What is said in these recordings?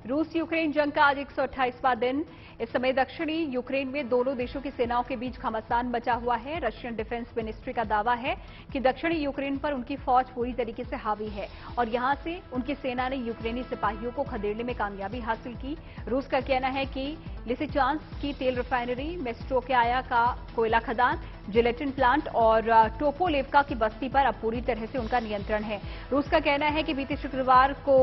रूस यूक्रेन जंग का आज 128वां दिन। इस समय दक्षिणी यूक्रेन में दोनों देशों की सेनाओं के बीच घमासान मचा हुआ है। रशियन डिफेंस मिनिस्ट्री का दावा है कि दक्षिणी यूक्रेन पर उनकी फौज पूरी तरीके से हावी है और यहां से उनकी सेना ने यूक्रेनी सिपाहियों को खदेड़ने में कामयाबी हासिल की। रूस का कहना है कि लिसिचांस्क की तेल रिफाइनरी, मेस्ट्रोकाया का कोयला खदान, जिलेटिन प्लांट और टोपोलेवका की बस्ती पर अब पूरी तरह से उनका नियंत्रण है। रूस का कहना है कि बीते शुक्रवार को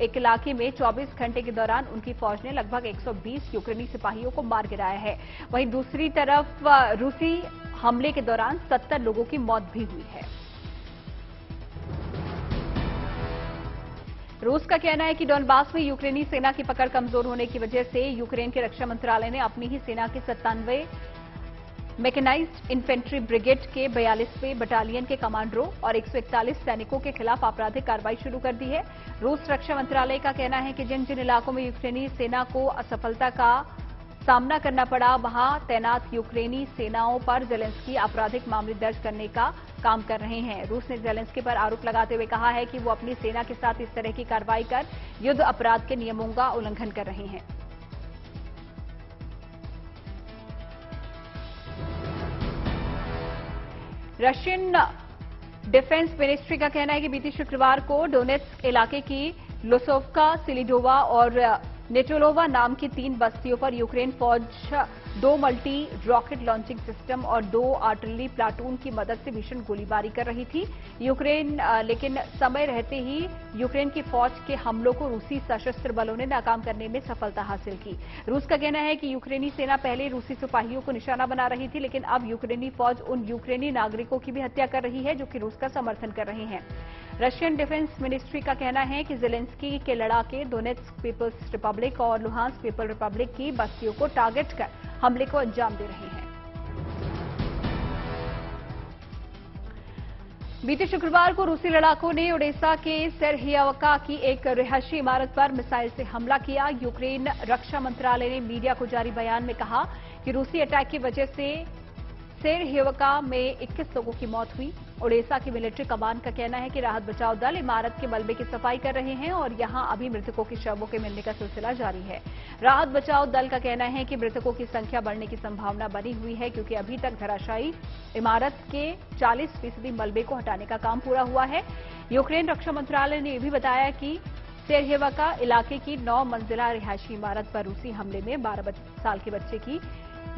एक इलाके में 24 घंटे के दौरान उनकी फौज ने लगभग 120 यूक्रेनी सिपाहियों को मार गिराया है। वहीं दूसरी तरफ रूसी हमले के दौरान 70 लोगों की मौत भी हुई है। रूस का कहना है कि डॉनबास में यूक्रेनी सेना की पकड़ कमजोर होने की वजह से यूक्रेन के रक्षा मंत्रालय ने अपनी ही सेना के 97 मैकेनाइज्ड इन्फेंट्री ब्रिगेड के 42वें बटालियन के कमांडरों और 141 सैनिकों के खिलाफ आपराधिक कार्रवाई शुरू कर दी है। रूस रक्षा मंत्रालय का कहना है कि जिन जिन इलाकों में यूक्रेनी सेना को असफलता का सामना करना पड़ा, वहां तैनात यूक्रेनी सेनाओं पर जेलेंस्की आपराधिक मामले दर्ज करने का काम कर रहे हैं। रूस ने जेलेंस्की पर आरोप लगाते हुए कहा है कि वो अपनी सेना के साथ इस तरह की कार्रवाई कर युद्ध अपराध के नियमों का उल्लंघन कर रहे हैं। रशियन डिफेंस मिनिस्ट्री का कहना है कि बीती शुक्रवार को डोनेट्स्क इलाके की लोसोवका, सिलिडोवा और नेटोलोवा नाम की 3 बस्तियों पर यूक्रेन फौज 2 मल्टी रॉकेट लॉन्चिंग सिस्टम और 2 आर्टिलरी प्लाटून की मदद से भीषण गोलीबारी कर रही थी। लेकिन समय रहते ही यूक्रेन की फौज के हमलों को रूसी सशस्त्र बलों ने नाकाम करने में सफलता हासिल की। रूस का कहना है कि यूक्रेनी सेना पहले रूसी सिपाहियों को निशाना बना रही थी, लेकिन अब यूक्रेनी फौज उन यूक्रेनी नागरिकों की भी हत्या कर रही है जो कि रूस का समर्थन कर रहे हैं। रशियन डिफेंस मिनिस्ट्री का कहना है कि जेलेंस्की के लड़ाके डोनेट्स्क पीपल्स रिपब्लिक और लुहांस्क पीपल रिपब्लिक की बस्तियों को टारगेट कर हमले को अंजाम दे रहे हैं। बीते शुक्रवार को रूसी लड़ाकों ने ओडेसा के सेरहियावका की एक रिहायशी इमारत पर मिसाइल से हमला किया। यूक्रेन रक्षा मंत्रालय ने मीडिया को जारी बयान में कहा कि रूसी अटैक की वजह से सेरहियावका में 21 लोगों की मौत हुई। ओडेसा की मिलिट्री कमान का कहना है कि राहत बचाव दल इमारत के मलबे की सफाई कर रहे हैं और यहां अभी मृतकों के शवों के मिलने का सिलसिला जारी है। राहत बचाव दल का कहना है कि मृतकों की संख्या बढ़ने की संभावना बनी हुई है, क्योंकि अभी तक धराशायी इमारत के 40% मलबे को हटाने का काम पूरा हुआ है। यूक्रेन रक्षा मंत्रालय ने यह भी बताया कि सेरहियावका इलाके की 9 मंजिला रिहायशी इमारत पर रूसी हमले में 12 साल के बच्चे की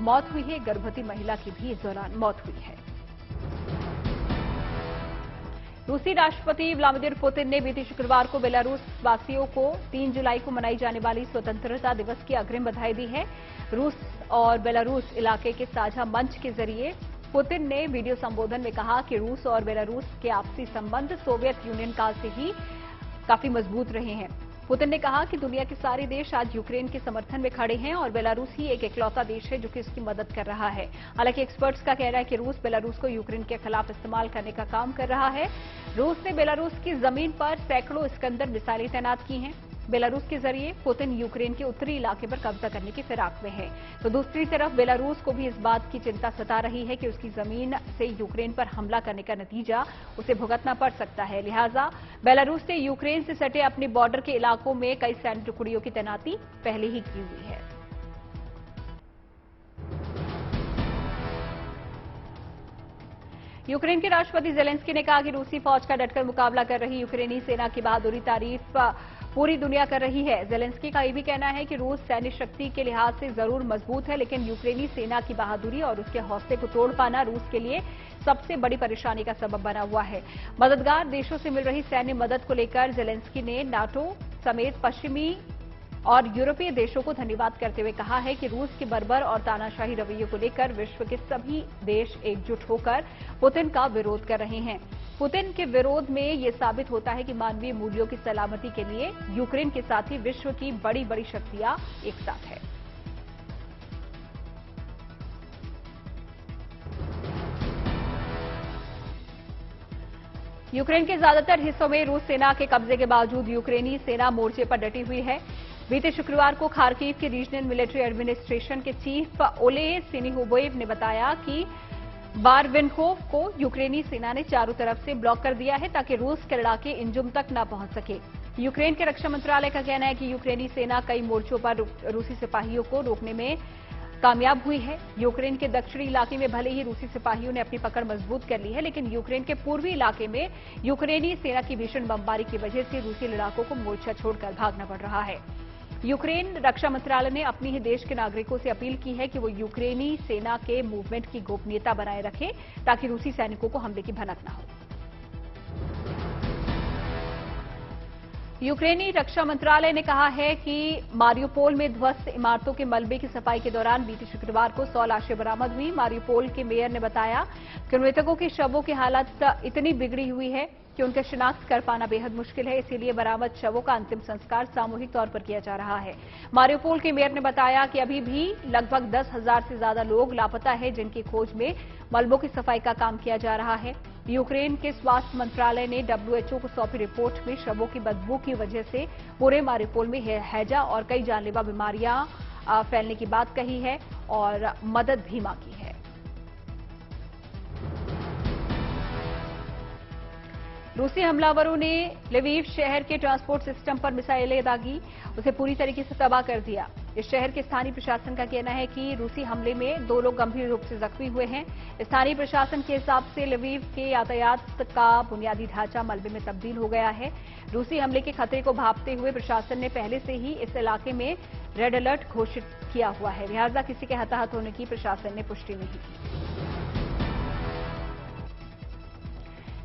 मौत हुई है। गर्भवती महिला की भी इस दौरान मौत हुई है। रूसी राष्ट्रपति व्लादिमीर पुतिन ने बीते शुक्रवार को बेलारूस वासियों को 3 जुलाई को मनाई जाने वाली स्वतंत्रता दिवस की अग्रिम बधाई दी है। रूस और बेलारूस इलाके के साझा मंच के जरिए पुतिन ने वीडियो संबोधन में कहा कि रूस और बेलारूस के आपसी संबंध सोवियत यूनियन काल से ही काफी मजबूत रहे हैं। पुतिन ने कहा कि दुनिया के सारे देश आज यूक्रेन के समर्थन में खड़े हैं और बेलारूस ही एक इकलौता देश है जो कि इसकी मदद कर रहा है। हालांकि एक्सपर्ट्स का कहना है कि रूस बेलारूस को यूक्रेन के खिलाफ इस्तेमाल करने का काम कर रहा है। रूस ने बेलारूस की जमीन पर सैकड़ों इस्कंदर मिसाइलें तैनात की हैं। बेलारूस के जरिए पुतिन यूक्रेन के उत्तरी इलाके पर कब्जा करने की फिराक में है। तो दूसरी तरफ बेलारूस को भी इस बात की चिंता सता रही है कि उसकी जमीन से यूक्रेन पर हमला करने का नतीजा उसे भुगतना पड़ सकता है। लिहाजा बेलारूस ने यूक्रेन से सटे अपने बॉर्डर के इलाकों में कई सैन्य टुकड़ियों की तैनाती पहले ही की हुई है। यूक्रेन के राष्ट्रपति जेलेंस्की ने कहा कि रूसी फौज का डटकर मुकाबला कर रही यूक्रेनी सेना की बहादुरी तारीफ पूरी दुनिया कर रही है। जेलेंस्की का यह भी कहना है कि रूस सैन्य शक्ति के लिहाज से जरूर मजबूत है, लेकिन यूक्रेनी सेना की बहादुरी और उसके हौसले को तोड़ पाना रूस के लिए सबसे बड़ी परेशानी का सबब बना हुआ है। मददगार देशों से मिल रही सैन्य मदद को लेकर जेलेंस्की ने नाटो समेत पश्चिमी और यूरोपीय देशों को धन्यवाद करते हुए कहा है कि रूस के बर्बर और तानाशाही रवैये को लेकर विश्व के सभी देश एकजुट होकर पुतिन का विरोध कर रहे हैं। पुतिन के विरोध में ये साबित होता है कि मानवीय मूल्यों की सलामती के लिए यूक्रेन के साथ ही विश्व की बड़ी बड़ी शक्तियां एक साथ है। यूक्रेन के ज्यादातर हिस्सों में रूस सेना के कब्जे के बावजूद यूक्रेनी सेना मोर्चे पर डटी हुई है। बीते शुक्रवार को खार्किव के रीजनल मिलिट्री एडमिनिस्ट्रेशन के चीफ ओले सिनिहोबोएव ने बताया कि बारविनकोव को यूक्रेनी सेना ने चारों तरफ से ब्लॉक कर दिया है ताकि रूस के लड़ाके इंजुम तक न पहुंच सके। यूक्रेन के रक्षा मंत्रालय का कहना है कि यूक्रेनी सेना कई मोर्चों पर रूसी सिपाहियों को रोकने में कामयाब हुई है। यूक्रेन के दक्षिणी इलाके में भले ही रूसी सिपाहियों ने अपनी पकड़ मजबूत कर ली है, लेकिन यूक्रेन के पूर्वी इलाके में यूक्रेनी सेना की भीषण बमबारी की वजह से रूसी लड़ाकों को मोर्चा छोड़कर भागना पड़ रहा है। यूक्रेन रक्षा मंत्रालय ने अपनी ही देश के नागरिकों से अपील की है कि वो यूक्रेनी सेना के मूवमेंट की गोपनीयता बनाए रखें ताकि रूसी सैनिकों को हमले की भनक न हो। यूक्रेनी रक्षा मंत्रालय ने कहा है कि मारियोपोल में ध्वस्त इमारतों के मलबे की सफाई के दौरान बीते शुक्रवार को 100 लाशें बरामद हुई। मारियोपोल के मेयर ने बताया कि मृतकों के शवों की हालत इतनी बिगड़ी हुई है कि उनका शिनाख्त कर पाना बेहद मुश्किल है, इसीलिए बरामद शवों का अंतिम संस्कार सामूहिक तौर पर किया जा रहा है। मारियोपोल के मेयर ने बताया कि अभी भी लगभग 10,000 से ज्यादा लोग लापता है, जिनकी खोज में मलबों की सफाई का काम किया जा रहा है। यूक्रेन के स्वास्थ्य मंत्रालय ने डब्ल्यूएचओ को सौंपी रिपोर्ट में शवों की बदबू की वजह से पूरे मारियोपोल में हैजा और कई जानलेवा बीमारियां फैलने की बात कही है और मदद भी मांगी है। रूसी हमलावरों ने लिवीव शहर के ट्रांसपोर्ट सिस्टम पर मिसाइलें दागी, उसे पूरी तरीके से तबाह कर दिया। इस शहर के स्थानीय प्रशासन का कहना है कि रूसी हमले में 2 लोग गंभीर रूप से जख्मी हुए हैं। स्थानीय प्रशासन के हिसाब से लिवीव के यातायात का बुनियादी ढांचा मलबे में तब्दील हो गया है। रूसी हमले के खतरे को भांपते हुए प्रशासन ने पहले से ही इस इलाके में रेड अलर्ट घोषित किया हुआ है, लिहाजा किसी के हताहत होने की प्रशासन ने पुष्टि नहीं की।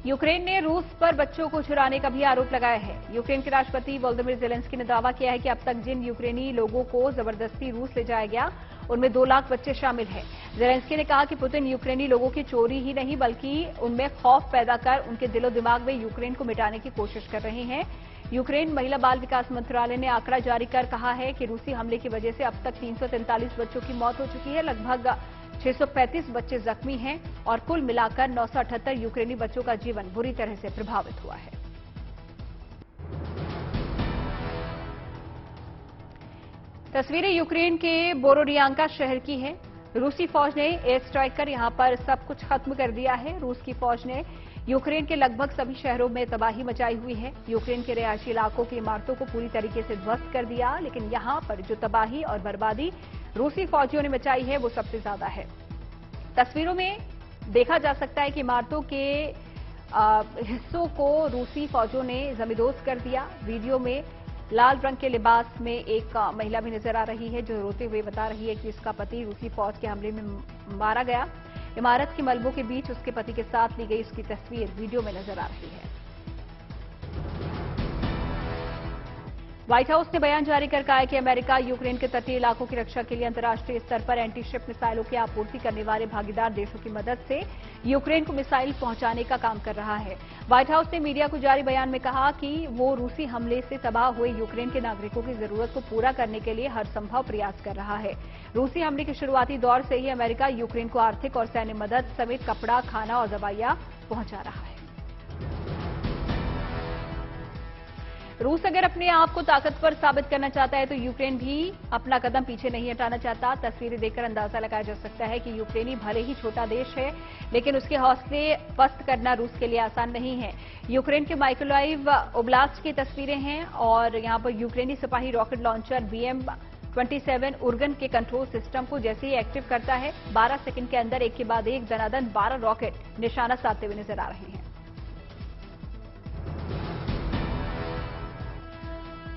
यूक्रेन ने रूस पर बच्चों को चुराने का भी आरोप लगाया है। यूक्रेन के राष्ट्रपति वोलोदिमीर ज़ेलेंस्की ने दावा किया है कि अब तक जिन यूक्रेनी लोगों को जबरदस्ती रूस ले जाया गया उनमें 2 लाख बच्चे शामिल हैं। ज़ेलेंस्की ने कहा कि पुतिन यूक्रेनी लोगों की चोरी ही नहीं बल्कि उनमें खौफ पैदा कर उनके दिलो दिमाग में यूक्रेन को मिटाने की कोशिश कर रहे हैं। यूक्रेन महिला बाल विकास मंत्रालय ने आंकड़ा जारी कर कहा है कि रूसी हमले की वजह से अब तक 343 बच्चों की मौत हो चुकी है, लगभग 635 बच्चे जख्मी हैं और कुल मिलाकर 978 यूक्रेनी बच्चों का जीवन बुरी तरह से प्रभावित हुआ है। तस्वीरें यूक्रेन के बोरोडियांका शहर की है। रूसी फौज ने एयर स्ट्राइक कर यहां पर सब कुछ खत्म कर दिया है। रूस की फौज ने यूक्रेन के लगभग सभी शहरों में तबाही मचाई हुई है। यूक्रेन के रिहायशी इलाकों की इमारतों को पूरी तरीके से ध्वस्त कर दिया, लेकिन यहां पर जो तबाही और बर्बादी रूसी फौजियों ने मचाई है वो सबसे ज्यादा है। तस्वीरों में देखा जा सकता है कि इमारतों के हिस्सों को रूसी फौजों ने जमींदोज कर दिया। वीडियो में लाल रंग के लिबास में एक महिला भी नजर आ रही है जो रोते हुए बता रही है कि उसका पति रूसी फौज के हमले में मारा गया। इमारत के मलबों के बीच उसके पति के साथ ली गई उसकी तस्वीर वीडियो में नजर आ रही है। व्हाइट हाउस ने बयान जारी कर कहा है कि अमेरिका यूक्रेन के तटीय इलाकों की रक्षा के लिए अंतर्राष्ट्रीय स्तर पर एंटी शिप मिसाइलों की आपूर्ति करने वाले भागीदार देशों की मदद से यूक्रेन को मिसाइल पहुंचाने का काम कर रहा है। व्हाइट हाउस ने मीडिया को जारी बयान में कहा कि वो रूसी हमले से तबाह हुए यूक्रेन के नागरिकों की जरूरत को पूरा करने के लिए हर संभव प्रयास कर रहा है। रूसी हमले के शुरुआती दौर से ही अमेरिका यूक्रेन को आर्थिक और सैन्य मदद समेत कपड़ा, खाना और दवाइयां पहुंचा रहा है। रूस अगर अपने आप को ताकतवर साबित करना चाहता है तो यूक्रेन भी अपना कदम पीछे नहीं हटाना चाहता। तस्वीरें देखकर अंदाजा लगाया जा सकता है कि यूक्रेनी भले ही छोटा देश है, लेकिन उसके हौसले पस्त करना रूस के लिए आसान नहीं है। यूक्रेन के माइकोलाइव ओब्लास्ट की तस्वीरें हैं और यहां पर यूक्रेनी सिपाही रॉकेट लॉन्चर BM-27 उर्गन के कंट्रोल सिस्टम को जैसे ही एक्टिव करता है 12 सेकंड के अंदर एक के बाद एक दनादन 12 रॉकेट निशाना साधते हुए नजर आ रहे हैं।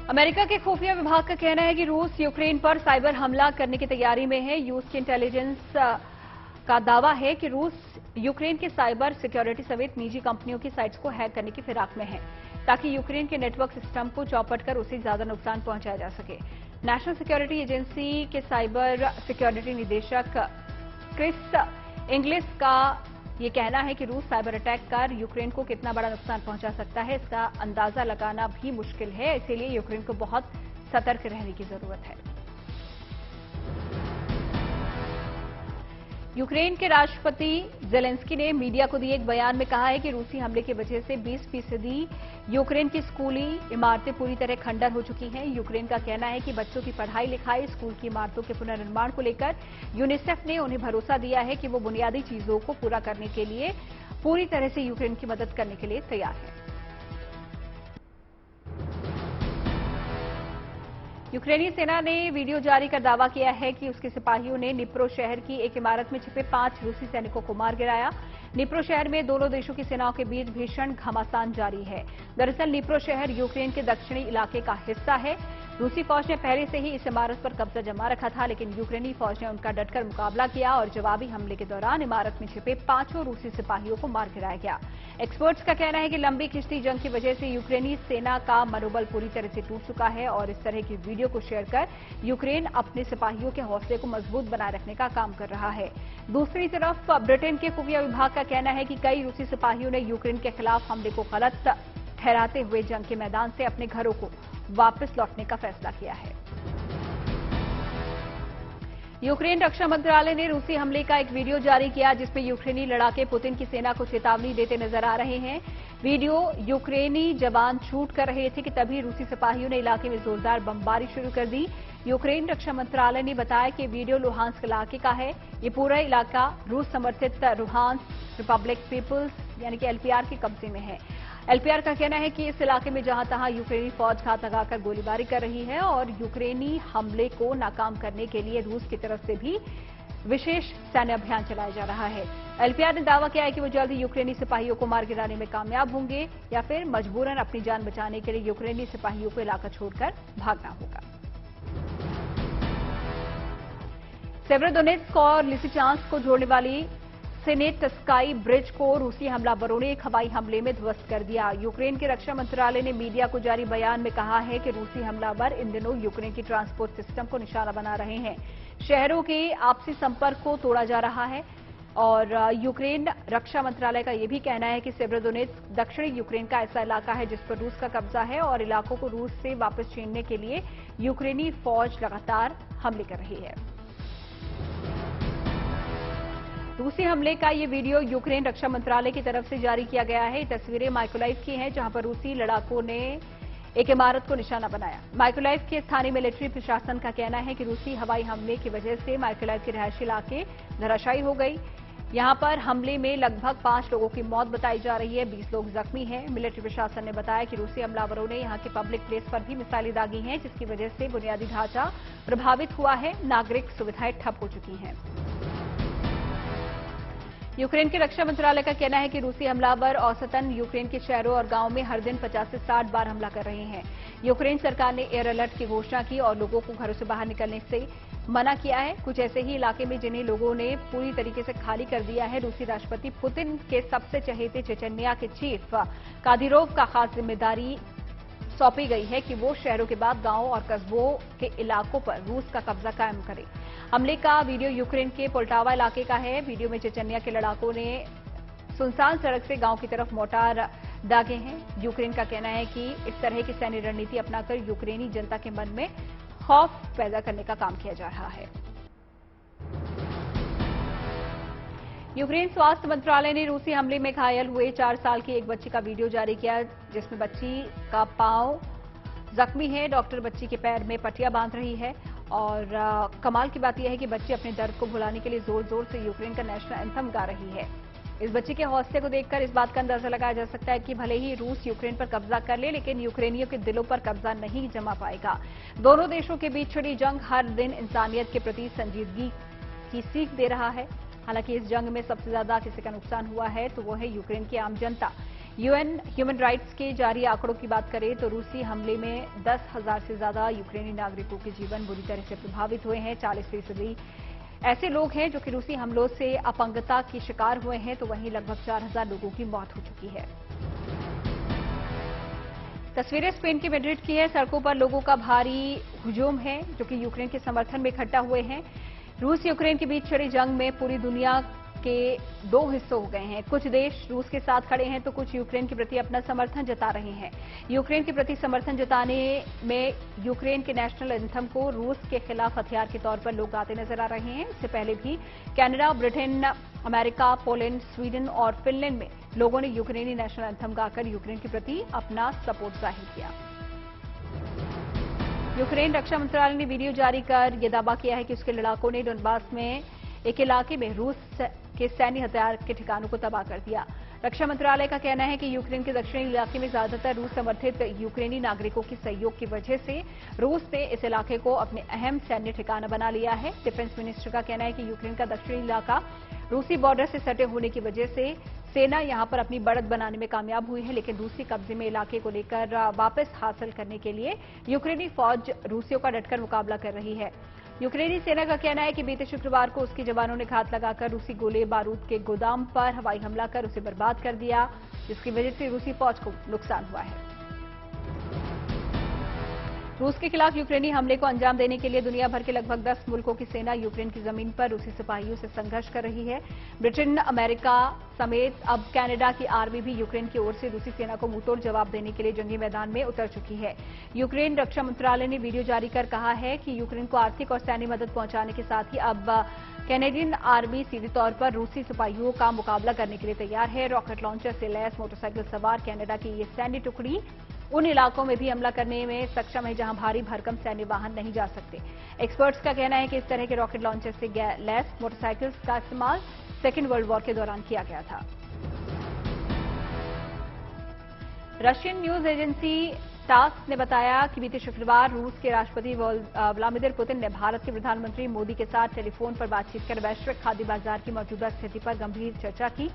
अमेरिका के खुफिया विभाग का कहना है कि रूस यूक्रेन पर साइबर हमला करने की तैयारी में है। रूस की इंटेलिजेंस का दावा है कि रूस यूक्रेन के साइबर सिक्योरिटी समेत निजी कंपनियों की साइट्स को हैक करने की फिराक में है, ताकि यूक्रेन के नेटवर्क सिस्टम को चौपट कर उसे ज्यादा नुकसान पहुंचाया जा सके। नेशनल सिक्योरिटी एजेंसी के साइबर सिक्योरिटी निदेशक क्रिस इंग्लिस का ये कहना है कि रूस साइबर अटैक कर यूक्रेन को कितना बड़ा नुकसान पहुंचा सकता है इसका अंदाजा लगाना भी मुश्किल है, इसीलिए यूक्रेन को बहुत सतर्क रहने की जरूरत है। यूक्रेन के राष्ट्रपति ज़ेलेंस्की ने मीडिया को दिए एक बयान में कहा है कि रूसी हमले की वजह से 20% यूक्रेन की स्कूली इमारतें पूरी तरह खंडर हो चुकी हैं। यूक्रेन का कहना है कि बच्चों की पढ़ाई लिखाई, स्कूल की इमारतों के पुनर्निर्माण को लेकर यूनिसेफ ने उन्हें भरोसा दिया है कि वो बुनियादी चीजों को पूरा करने के लिए पूरी तरह से यूक्रेन की मदद करने के लिए तैयार है। यूक्रेनी सेना ने वीडियो जारी कर दावा किया है कि उसके सिपाहियों ने निप्रो शहर की एक इमारत में छिपे 5 रूसी सैनिकों को मार गिराया। निप्रो शहर में दोनों देशों की सेनाओं के बीच भीषण घमासान जारी है। दरअसल निप्रो शहर यूक्रेन के दक्षिणी इलाके का हिस्सा है। रूसी फौज ने पहले से ही इस इमारत पर कब्जा जमा रखा था, लेकिन यूक्रेनी फौज ने उनका डटकर मुकाबला किया और जवाबी हमले के दौरान इमारत में छिपे 5 रूसी सिपाहियों को मार गिराया गया। एक्सपर्ट्स का कहना है कि लंबी खिंचती जंग की वजह से यूक्रेनी सेना का मनोबल पूरी तरह से टूट चुका है और इस तरह की वीडियो को शेयर कर यूक्रेन अपने सिपाहियों के हौसले को मजबूत बनाए रखने का काम कर रहा है। दूसरी तरफ ब्रिटेन के खुफिया विभाग का कहना है कि कई रूसी सिपाहियों ने यूक्रेन के खिलाफ हमले को गलत ठहराते हुए जंग के मैदान से अपने घरों को वापस लौटने का फैसला किया है। यूक्रेन रक्षा मंत्रालय ने रूसी हमले का एक वीडियो जारी किया, जिसमें यूक्रेनी लड़ाके पुतिन की सेना को चेतावनी देते नजर आ रहे हैं। वीडियो यूक्रेनी जवान शूट कर रहे थे कि तभी रूसी सिपाहियों ने इलाके में जोरदार बमबारी शुरू कर दी। यूक्रेन रक्षा मंत्रालय ने बताया कि वीडियो लुहांस्क इलाके का है। ये पूरा इलाका रूस समर्थित लुहांस्क रिपब्लिक पीपुल्स यानी कि एलपीआर के कब्जे में है। एलपीआर का कहना है कि इस इलाके में जहां तहां यूक्रेनी फौज घात लगाकर गोलीबारी कर रही है और यूक्रेनी हमले को नाकाम करने के लिए रूस की तरफ से भी विशेष सैन्य अभियान चलाया जा रहा है। एलपीआर ने दावा किया है कि वो जल्द ही यूक्रेनी सिपाहियों को मार गिराने में कामयाब होंगे या फिर मजबूरन अपनी जान बचाने के लिए यूक्रेनी सिपाहियों को इलाका छोड़कर भागना होगा। सेवेरोडोनेत्स्क और लिसिचांस्क को जोड़ने वाली सेनेटस्काई ब्रिज को रूसी हमलावरों ने एक हवाई हमले में ध्वस्त कर दिया। यूक्रेन के रक्षा मंत्रालय ने मीडिया को जारी बयान में कहा है कि रूसी हमलावर इन दिनों यूक्रेन की ट्रांसपोर्ट सिस्टम को निशाना बना रहे हैं। शहरों के आपसी संपर्क को तोड़ा जा रहा है और यूक्रेन रक्षा मंत्रालय का यह भी कहना है कि सेवेरोडोनेत्स्क दक्षिणी यूक्रेन का ऐसा इलाका है जिस पर रूस का कब्जा है और इलाकों को रूस से वापस छीनने के लिए यूक्रेनी फौज लगातार हमले कर रही है। रूसी हमले का ये वीडियो यूक्रेन रक्षा मंत्रालय की तरफ से जारी किया गया है। ये तस्वीरें माइकोलाइव की हैं, जहां पर रूसी लड़ाकों ने एक इमारत को निशाना बनाया। माइकोलाइव के स्थानीय मिलिट्री प्रशासन का कहना है कि रूसी हवाई हमले की वजह से माइकोलाइव के रिहायशी इलाके धराशायी हो गई। यहां पर हमले में लगभग 5 लोगों की मौत बताई जा रही है, 20 लोग जख्मी हैं। मिलिट्री प्रशासन ने बताया कि रूसी हमलावरों ने यहां के पब्लिक प्लेस पर भी मिसाइलें दागी हैं, जिसकी वजह से बुनियादी ढांचा प्रभावित हुआ है। नागरिक सुविधाएं ठप हो चुकी हैं। यूक्रेन के रक्षा मंत्रालय का कहना है कि रूसी हमलावर औसतन यूक्रेन के शहरों और गांवों में हर दिन 50 से 60 बार हमला कर रहे हैं। यूक्रेन सरकार ने एयर अलर्ट की घोषणा की और लोगों को घरों से बाहर निकलने से मना किया है। कुछ ऐसे ही इलाके में जिन्हें लोगों ने पूरी तरीके से खाली कर दिया है। रूसी राष्ट्रपति पुतिन के सबसे चहेते चेचन्या के चीफ कादिरोव का खास जिम्मेदारी सौंपी गई है कि वो शहरों के बाद गांवों और कस्बों के इलाकों पर रूस का कब्जा कायम करे। हमले का वीडियो यूक्रेन के पोल्टावा इलाके का है। वीडियो में चेचन्या के लड़ाकों ने सुनसान सड़क से गांव की तरफ मोर्टार दागे हैं। यूक्रेन का कहना है कि इस तरह की सैन्य रणनीति अपनाकर यूक्रेनी जनता के मन में खौफ पैदा करने का काम किया जा रहा है। यूक्रेन स्वास्थ्य मंत्रालय ने रूसी हमले में घायल हुए 4 साल की एक बच्ची का वीडियो जारी किया, जिसमें बच्ची का पांव जख्मी है। डॉक्टर बच्ची के पैर में पट्टियां बांध रही है और कमाल की बात यह है कि बच्ची अपने दर्द को भुलाने के लिए जोर जोर से यूक्रेन का नेशनल एंथम गा रही है। इस बच्ची के हौसले को देखकर इस बात का अंदाजा लगाया जा सकता है कि भले ही रूस यूक्रेन पर कब्जा कर ले, लेकिन यूक्रेनियों के दिलों पर कब्जा नहीं जमा पाएगा। दोनों देशों के बीच छिड़ी जंग हर दिन इंसानियत के प्रति संजीदगी की सीख दे रहा है। हालांकि इस जंग में सबसे ज्यादा किसी का नुकसान हुआ है तो वो है यूक्रेन की आम जनता। यूएन ह्यूमन राइट्स के जारी आंकड़ों की बात करें तो रूसी हमले में 10,000 से ज्यादा यूक्रेनी नागरिकों के जीवन बुरी तरह से प्रभावित हुए हैं। 40% ऐसे लोग हैं जो कि रूसी हमलों से अपंगता की शिकार हुए हैं, तो वहीं लगभग 4,000 लोगों की मौत हो चुकी है। तस्वीरें स्पेन की मैड्रिड की है। सड़कों पर लोगों का भारी हुजूम है जो कि यूक्रेन के समर्थन में इकट्ठा हुए हैं। रूस यूक्रेन के बीच छिड़ी जंग में पूरी दुनिया के 2 हिस्सों हो गए हैं। कुछ देश रूस के साथ खड़े हैं तो कुछ यूक्रेन के प्रति अपना समर्थन जता रहे हैं। यूक्रेन के प्रति समर्थन जताने में यूक्रेन के नेशनल एंथम को रूस के खिलाफ हथियार के तौर पर लोग गाते नजर आ रहे हैं। इससे पहले भी Canada, Britain, America, Poland, Sweden और फिनलैंड में लोगों ने यूक्रेनी नेशनल एंथम गाकर यूक्रेन के प्रति अपना सपोर्ट जाहिर किया। यूक्रेन रक्षा मंत्रालय ने वीडियो जारी कर यह दावा किया है कि उसके लड़ाकों ने डोनबास में एक इलाके में रूस के सैन्य हथियार के ठिकानों को तबाह कर दिया। रक्षा मंत्रालय का कहना है कि यूक्रेन के दक्षिणी इलाके में ज्यादातर रूस समर्थित यूक्रेनी नागरिकों के सहयोग की वजह से रूस ने इस इलाके को अपने अहम सैन्य ठिकाना बना लिया है। डिफेंस मिनिस्टर का कहना है कि यूक्रेन का दक्षिणी इलाका रूसी बॉर्डर से सटे होने की वजह से सेना यहां पर अपनी बढ़त बनाने में कामयाब हुई है, लेकिन रूसी कब्जे में इलाके को लेकर वापस हासिल करने के लिए यूक्रेनी फौज रूसियों का डटकर मुकाबला कर रही है। यूक्रेनी सेना का कहना है कि बीते शुक्रवार को उसके जवानों ने घात लगाकर रूसी गोले बारूद के गोदाम पर हवाई हमला कर उसे बर्बाद कर दिया, जिसकी वजह से रूसी फौज को नुकसान हुआ है। रूस के खिलाफ यूक्रेनी हमले को अंजाम देने के लिए दुनिया भर के लगभग 10 मुल्कों की सेना यूक्रेन की जमीन पर रूसी सिपाहियों से संघर्ष कर रही है। ब्रिटेन, अमेरिका समेत अब कनाडा की आर्मी भी यूक्रेन की ओर से रूसी सेना को मुंहतोड़ जवाब देने के लिए जंगी मैदान में उतर चुकी है। यूक्रेन रक्षा मंत्रालय ने वीडियो जारी कर कहा है कि यूक्रेन को आर्थिक और सैन्य मदद पहुंचाने के साथ ही अब कैनेडियन आर्मी सीधे तौर पर रूसी सिपाहियों का मुकाबला करने के लिए तैयार है। रॉकेट लॉन्चर से लैस मोटरसाइकिल सवार कनाडा की ये सैन्य टुकड़ी उन इलाकों में भी हमला करने में सक्षम है जहां भारी भरकम सैन्य वाहन नहीं जा सकते। एक्सपर्ट्स का कहना है कि इस तरह के रॉकेट लॉन्चर से लैस मोटरसाइकिल्स का इस्तेमाल सेकेंड वर्ल्ड वॉर के दौरान किया गया था। रशियन न्यूज एजेंसी टास ने बताया कि बीते शुक्रवार रूस के राष्ट्रपति व्लादिमीर पुतिन ने भारत के प्रधानमंत्री मोदी के साथ टेलीफोन पर बातचीत कर वैश्विक खाद्य बाजार की मौजूदा स्थिति पर गंभीर चर्चा की।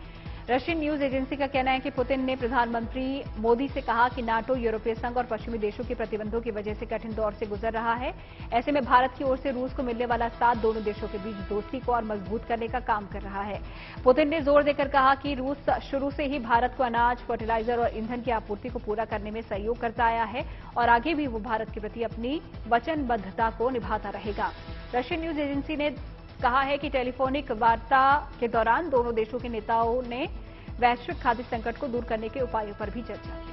रशियन न्यूज एजेंसी का कहना है कि पुतिन ने प्रधानमंत्री मोदी से कहा कि नाटो, यूरोपीय संघ और पश्चिमी देशों के प्रतिबंधों की वजह से कठिन दौर से गुजर रहा है। ऐसे में भारत की ओर से रूस को मिलने वाला साथ दोनों देशों के बीच दोस्ती को और मजबूत करने का काम कर रहा है। पुतिन ने जोर देकर कहा कि रूस शुरू से ही भारत को अनाज, फर्टिलाइजर और ईंधन की आपूर्ति को पूरा करने में सहयोग करता आया है और आगे भी वो भारत के प्रति अपनी वचनबद्धता को निभाता रहेगा। रशियन न्यूज एजेंसी ने कहा है कि टेलीफोनिक वार्ता के दौरान दोनों देशों के नेताओं ने वैश्विक खाद्य संकट को दूर करने के उपायों पर भी चर्चा की।